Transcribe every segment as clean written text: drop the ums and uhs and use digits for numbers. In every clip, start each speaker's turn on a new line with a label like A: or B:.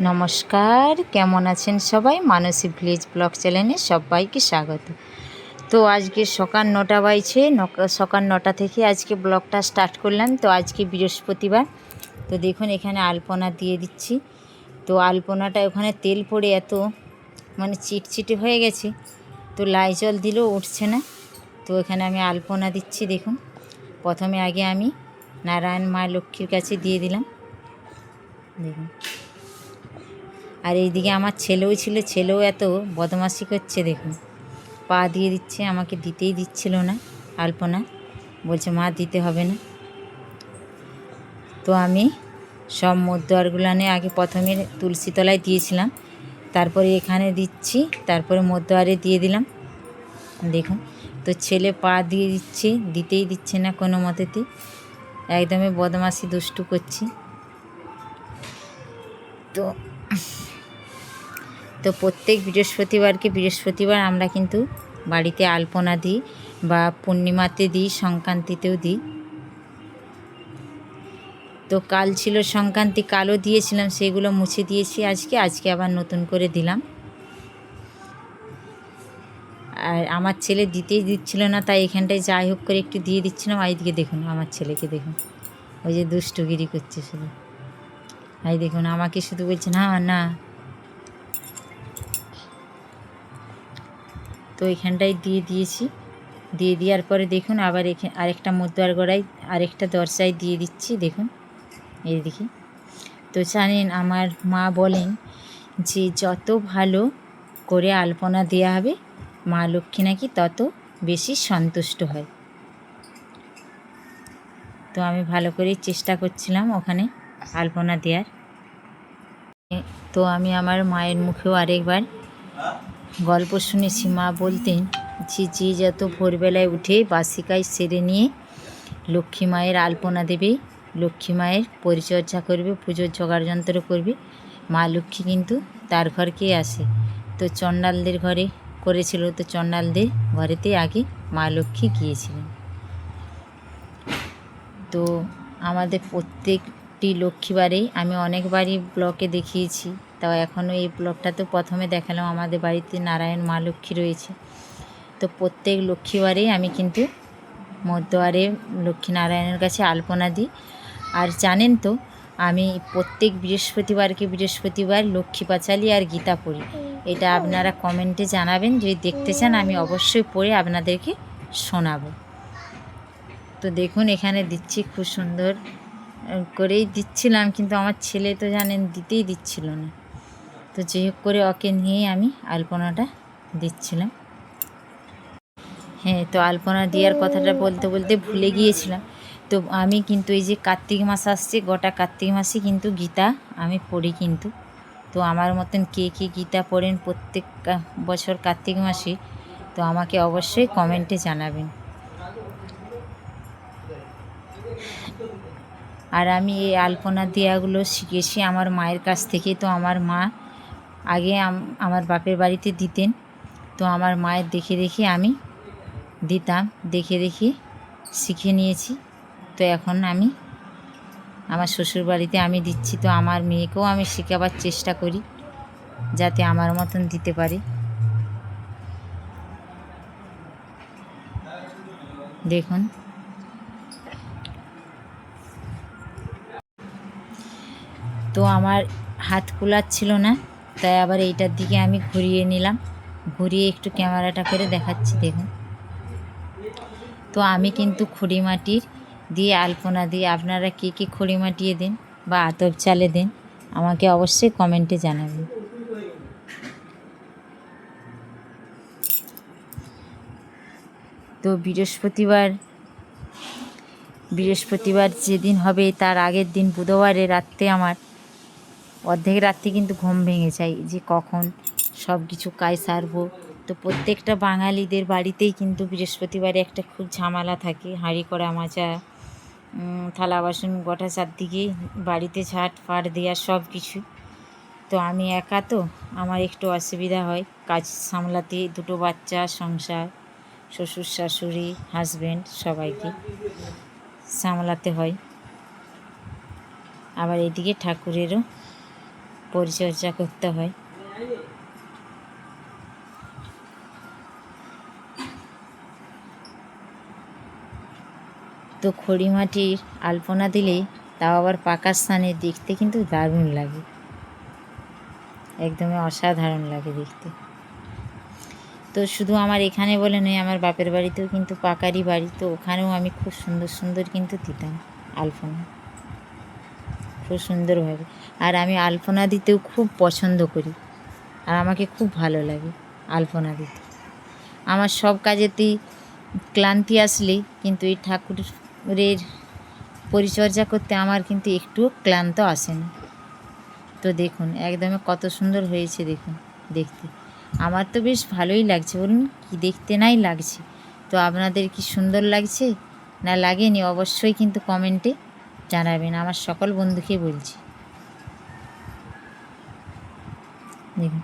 A: নমস্কার, কেমন আছেন সবাই? মানসী ভিলেজ ব্লগ চ্যানেলে সবাইকে স্বাগত। তো আজকে সকাল 9টা বাজছে, সকাল 9টা থেকে আজকে ব্লগটা স্টার্ট করলাম। তো আজকে বৃহস্পতিবার। তো দেখুন এখানে আলপনা দিয়ে দিচ্ছি। তো আলপনাটা ওখানে তেল পড়ে এত চিটচিটে হয়ে গেছে, তো লাইজল দিলেও উঠছে না। তো এখানে আমি আলপনা দিচ্ছি। দেখুন প্রথমে আগে আমি নারায়ণ মা লক্ষ্মীর কাছে দিয়ে দিলাম। দেখুন, আর এইদিকে আমার ছেলেও ছিল, ছেলেও এত বদমাশি করছে। দেখুন পা দিয়ে দিচ্ছে, আমাকে দিতেই দিচ্ছিল না আলপনা, বলছে মা দিতে হবে না। তো আমি সব মধ্যোয়ারগুলো আগে প্রথমে তুলসী তলায় দিয়েছিলাম, তারপরে এখানে দিচ্ছি, তারপরে মধ্যোয়ারে দিয়ে দিলাম। দেখুন, তো ছেলে পা দিয়ে দিচ্ছে, দিতেই দিচ্ছে না কোনো মতেতেই, একদমই বদমাশি দুষ্টু করছি। তো তো প্রত্যেক বৃহস্পতিবার আমরা কিন্তু বাড়িতে আলপনা দিই, বা পূর্ণিমাতে দিই, সংক্রান্তিতেও দিই। তো কাল ছিল সংক্রান্তি, কালও দিয়েছিলাম, সেগুলো মুছে দিয়েছি আজকে আবার নতুন করে দিলাম। আর আমার ছেলে দিতেই দিচ্ছিল না, তাই এখানটায় যাই হোক করে একটু দিয়ে দিচ্ছিলাম। এইদিকে দেখুন আমার ছেলেকে, দেখুন ওই যে দুষ্টুগিরি করছে শুধু। এই দেখুন আমাকে শুধু বলছে না না। তো এখানটায় দিয়ে দিয়েছি, দিয়ে দেওয়ার পরে দেখুন আবার আরেকটা মধ্যোয়ার গোড়ায় আরেকটা দরজায় দিয়ে দিচ্ছি। দেখুন এইদিকে। তো জানেন আমার মা বলেন যে যত ভালো করে আলপনা দেওয়া হবে, মা লক্ষ্মী নাকি তত বেশি সন্তুষ্ট হয়। তো আমি ভালো করেই চেষ্টা করছিলাম ওখানে আলপনা দেওয়ার। তো আমি আমার মায়ের মুখেও আরেকবার গল্প শুনেছি। মা বলতেন যে যত ভোরবেলায় উঠে বাসি কাজ সেরে নিয়ে লক্ষ্মী মায়ের আলপনা দেবে, লক্ষ্মী মায়ের পরিচর্যা করবে, পুজোর জোগাড় যন্ত্র করবে, মা লক্ষ্মী কিন্তু তার ঘরকেই আসে। তো চণ্ডালদের ঘরে করেছিল, তো চণ্ডালদের ঘরেতে আগে মা লক্ষ্মী গিয়েছিলেন। তো আমাদের প্রত্যেকটি লক্ষ্মীবারেই আমি অনেকবারই ব্লকে দেখিয়েছি, তাও এখনও এই ব্লগটা তো প্রথমে দেখালাম। আমাদের বাড়িতে নারায়ণ মা লক্ষ্মী রয়েছে। তো প্রত্যেক লক্ষ্মীবারেই আমি কিন্তু মধ্যোয়ারে লক্ষ্মীনারায়ণের কাছে আলপনা দিই। আর জানেন তো আমি প্রত্যেক বৃহস্পতিবার লক্ষ্মী পাঁচালী আর গীতা পড়ি। এটা আপনারা কমেন্টে জানাবেন, যদি দেখতে চান আমি অবশ্যই পড়ে আপনাদেরকে শোনাবো। তো দেখুন এখানে দিচ্ছি, খুব সুন্দর করেই দিচ্ছিলাম, কিন্তু আমার ছেলে তো জানেন দিতেই দিচ্ছিল না। তো যে হোক করে ওকে নিয়েই আমি আলপনাটা দিচ্ছিলাম। হ্যাঁ, তো আলপনা দেওয়ার কথাটা বলতে বলতে ভুলে গিয়েছিলাম। তো আমি কিন্তু এই যে কার্তিক মাস আসছে, গোটা কার্তিক মাসে কিন্তু গীতা আমি পড়ি কিন্তু। তো আমার মতন কে কে গীতা পড়েন প্রত্যেক বছর কার্তিক মাসে, তো আমাকে অবশ্যই কমেন্টে জানাবেন। আর আমি এই আলপনা দেওয়াগুলো শিখেছি আমার মায়ের কাছ থেকে। তো আমার মা আগে আমার বাপের বাড়িতে দিতেন, তো আমার মায়ের দেখে দেখে আমি দিতাম, দেখে দেখে শিখে নিয়েছি। তো এখন আমি আমার শ্বশুর বাড়িতে আমি দিচ্ছি, তো আমার মেয়েকেও আমি শেখাবার চেষ্টা করি যাতে আমার মতন দিতে পারে। দেখুন তো আমার হাত কুলাচ্ছিল না, তাই আবার এইটার দিকে আমি ঘুরিয়ে নিলাম, ঘুরিয়ে একটু ক্যামেরাটা করে দেখাচ্ছি। দেখুন, তো আমি কিন্তু খড়ি মাটির দিয়ে আলপনা দিই। আপনারা কে কে খড়ি মাটিয়ে দেন বা আতপ চালে দেন আমাকে অবশ্যই কমেন্টে জানাবেন। তো বৃহস্পতিবার যেদিন হবে তার আগের দিন বুধবারে রাত্রে আমার অর্ধেক রাত্রে কিন্তু ঘুম ভেঙে যায় যে কখন সব কিছু কাজ সারবো। তো প্রত্যেকটা বাঙালিদের বাড়িতেই কিন্তু বৃহস্পতিবারে একটা খুব ঝামেলা থাকে, হাঁড়ি কড়া মাজা, থালা বাসন গোটা চারদিকে বাড়িতে ঝাঁট ফাট দেওয়া সব কিছু। তো আমি একা, তো আমার একটু অসুবিধা হয় কাজ সামলাতে, দুটো বাচ্চা, সংসার, শ্বশুর শাশুড়ি, হাজব্যান্ড সবাইকে সামলাতে হয়। আবার এদিকে ঠাকুরেরও পরিচর্যা করতে হয়। তো খড়ি মাটির আলপনা দিলে তাও আবার পাকা স্থানে দেখতে কিন্তু দারুণ লাগে, একদমই অসাধারণ লাগে দেখতে। তো শুধু আমার এখানে বলে নয়, আমার বাপের বাড়িতেও কিন্তু পাকারই বাড়ি, তো ওখানেও আমি খুব সুন্দর সুন্দর কিন্তু দিতাম আলপনা, খুব সুন্দরভাবে। আর আমি আলপনা দিতেও খুব পছন্দ করি, আর আমাকে খুব ভালো লাগে আলপনা দিতে। আমার সব কাজেতেই ক্লান্তি আসলে কিন্তু এই ঠাকুরের পরিচর্যা করতে আমার কিন্তু একটুও ক্লান্ত আসে না। তো দেখুন একদমই কত সুন্দর হয়েছে দেখুন দেখতে। আমার তো বেশ ভালোই লাগছে, বলুন কি দেখতে নাই লাগছে। তো আপনাদের কি সুন্দর লাগছে না লাগেনি অবশ্যই কিন্তু কমেন্টে জানাবেন, আমার সকল বন্ধুকে বলছি। দেখুন,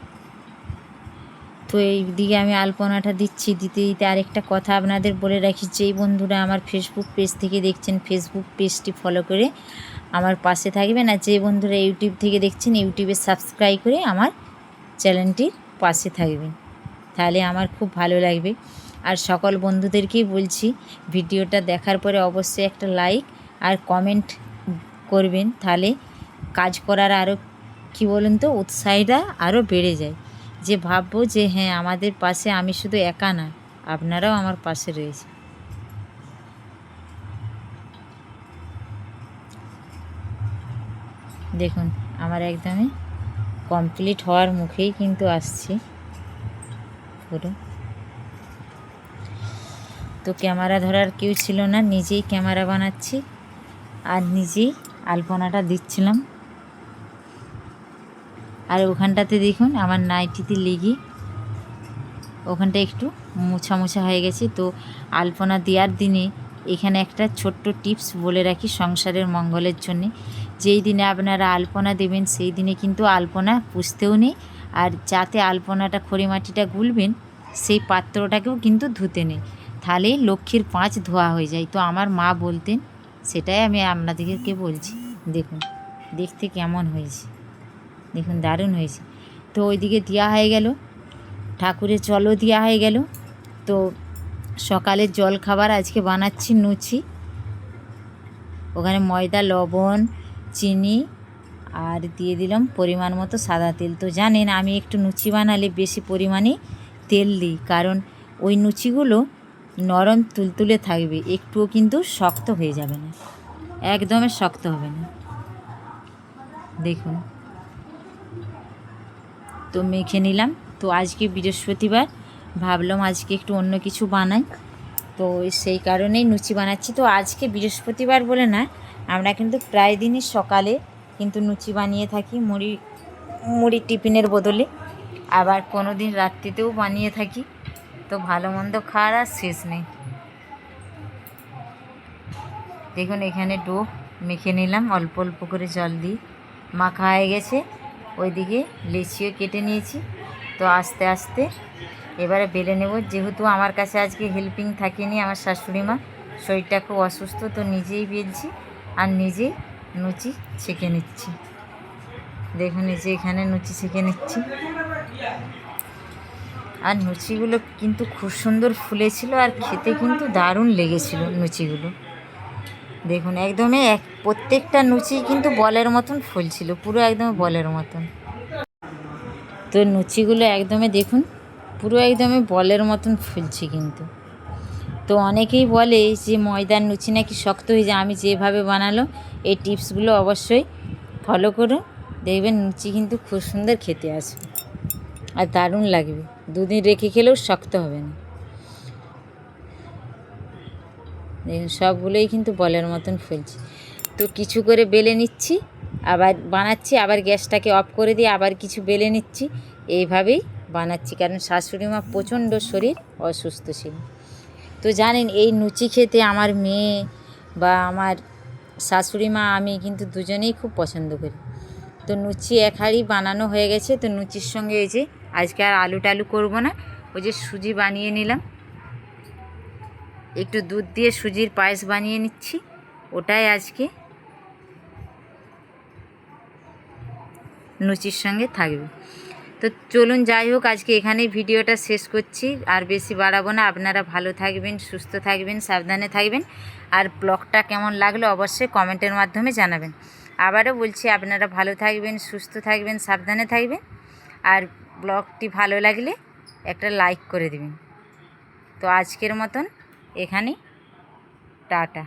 A: তো এই দিকে আমি আলপনাটা দিচ্ছি, দিতে দিতে আরেকটা কথা আপনাদের বলে রাখি, যেই বন্ধুরা আমার ফেসবুক পেজ থেকে দেখছেন ফেসবুক পেজটি ফলো করে আমার পাশে থাকবেন, আর যে বন্ধুরা ইউটিউব থেকে দেখছেন ইউটিউবে সাবস্ক্রাইব করে আমার চ্যানেলটির পাশে থাকবেন, তাহলে আমার খুব ভালো লাগবে। আর সকল বন্ধুদেরকেই বলছি ভিডিওটা দেখার পরে অবশ্যই একটা লাইক আর কমেন্ট করবেন, তাহলে কাজ করার আরও কী বলুন তো উৎসাহটা আরও বেড়ে যায়, যে ভাববো যে হ্যাঁ আমাদের পাশে আমি শুধু একা না, আপনারাও আমার পাশে রয়েছে। দেখুন আমার একদমই কমপ্লিট হওয়ার মুখেই কিন্তু আসছে পুরো। তো ক্যামেরা ধরার কেউ ছিল না, নিজেই ক্যামেরা বানাচ্ছি আর নিজেই আলপনাটা দিচ্ছিলাম। আর ওখানটাতে দেখুন আমার নাইটিতে লেগে ওখানটা একটু মোছা মোছা হয়ে গেছে। তো আলপনা দেওয়ার দিনে এখানে একটা ছোট্ট টিপস বলে রাখি সংসারের মঙ্গলের জন্যে, যেই দিনে আপনারা আলপনা দেবেন সেই দিনে কিন্তু আলপনা পুষতেও নেই, আর যাতে আলপনাটা খড়ি মাটিটা গুলবেন সেই পাত্রটাকেও কিন্তু ধুতে নেই, তাহলেই লক্ষ্মীর পাঁচ ধোয়া হয়ে যায়। তো আমার মা বলতেন, সেটাই আমি আপনাদেরকে বলছি। দেখুন দেখতে কেমন হয়েছে, দেখুন দারুণ হয়েছে। তো ওইদিকে দেওয়া হয়ে গেল, ঠাকুরের জলও দেওয়া হয়ে গেল। তো সকালের জল খাবার আজকে বানাচ্ছি লুচি, ওখানে ময়দা লবণ চিনি আর দিয়ে দিলাম পরিমাণ মতো সাদা তেল। তো জানেন আমি একটু লুচি বানালে বেশি পরিমাণে তেল দিই, কারণ ওই লুচিগুলো নরম তুলতুলে থাকবে, একটুও কিন্তু শক্ত হয়ে যাবে না, একদমই শক্ত হবে না। দেখুন তো মেখে নিলাম। তো আজকে বৃহস্পতিবার, ভাবলাম আজকে একটু অন্য কিছু বানাই, তো সেই কারণেই লুচি বানাচ্ছি। তো আজকে বৃহস্পতিবার বলে না, আমরা কিন্তু প্রায় দিনই সকালে কিন্তু লুচি বানিয়ে থাকি মুড়ি টিফিনের বদলে, আবার কোনো দিন রাত্রিতেও বানিয়ে থাকি। তো ভালো মন্দ খাওয়ার আর শেষ নেই। দেখুন এখানে ডো মেখে নিলাম অল্প অল্প করে জল দিয়ে, মাখা হয়ে গেছে। ওইদিকে লিচিও কেটে নিয়েছি। তো আস্তে আস্তে এবারে বেলে নেব, যেহেতু আমার কাছে আজকে হেল্পিং থাকেনি, আমার শাশুড়ি মা শরীরটা খুব অসুস্থ, তো নিজেই বেলছি আর নিজেই লুচি ছেঁকে নিচ্ছি। দেখুন এই যে এখানে লুচি ছেঁকে নিচ্ছি, আর লুচিগুলো কিন্তু খুব সুন্দর ফুলেছিল আর খেতে কিন্তু দারুণ লেগেছিল লুচিগুলো। দেখুন একদমই প্রত্যেকটা লুচি কিন্তু বলের মতন ফুলছিল, পুরো একদম বলের মতন। তো লুচিগুলো একদমই দেখুন পুরো একদমই বলের মতন ফুলছে কিন্তু। তো অনেকেই বলে যে ময়দার লুচি নাকি শক্ত হয়ে যায়, আমি যেভাবে বানালো এই টিপসগুলো অবশ্যই ফলো করুন, দেখবেন লুচি কিন্তু খুব সুন্দর খেতে আসবে আর দারুণ লাগবে, দুদিন রেখে খেলেও শক্ত হবে না। দেখুন সবগুলোই কিন্তু বলের মতন ফুলছে। তো কিছু করে বেলে নিচ্ছি, আবার বানাচ্ছি, আবার গ্যাসটাকে অফ করে দিয়ে আবার কিছু বেলে নিচ্ছি, এইভাবেই বানাচ্ছি, কারণ শাশুড়ি মা প্রচণ্ড শরীর অসুস্থ ছিল। তো জানেন এই লুচি খেতে আমার মেয়ে বা আমার শাশুড়ি মা আমি কিন্তু দুজনেই খুব পছন্দ করি। তো লুচি এক হাঁড়ি বানানো হয়ে গেছে। তো লুচির সঙ্গে এই যে আজকে আর আলু টালু করবো না, ওই যে সুজি বানিয়ে নিলাম, একটু দুধ দিয়ে সুজির পায়েস বানিয়ে নিচ্ছি, ওটাই আজকে। লুচির সঙ্গে থাকবে। তো চলুন যাই হোক, আজকে এখানেই ভিডিওটা শেষ করছি, আর বেশি বাড়াবো না। আপনারা ভালো থাকবেন, সুস্থ থাকবেন, সাবধানে থাকবেন। আর ব্লগটা কেমন লাগলো অবশ্যই কমেন্টের মাধ্যমে জানাবেন। আবারও বলছি, আপনারা ভালো থাকবেন, সুস্থ থাকবেন, সাবধানে থাকবেন। আর ব্লগটি ভালো লাগলে একটা লাইক করে দেবেন। তো আজকের মতন এখানেই টাটা।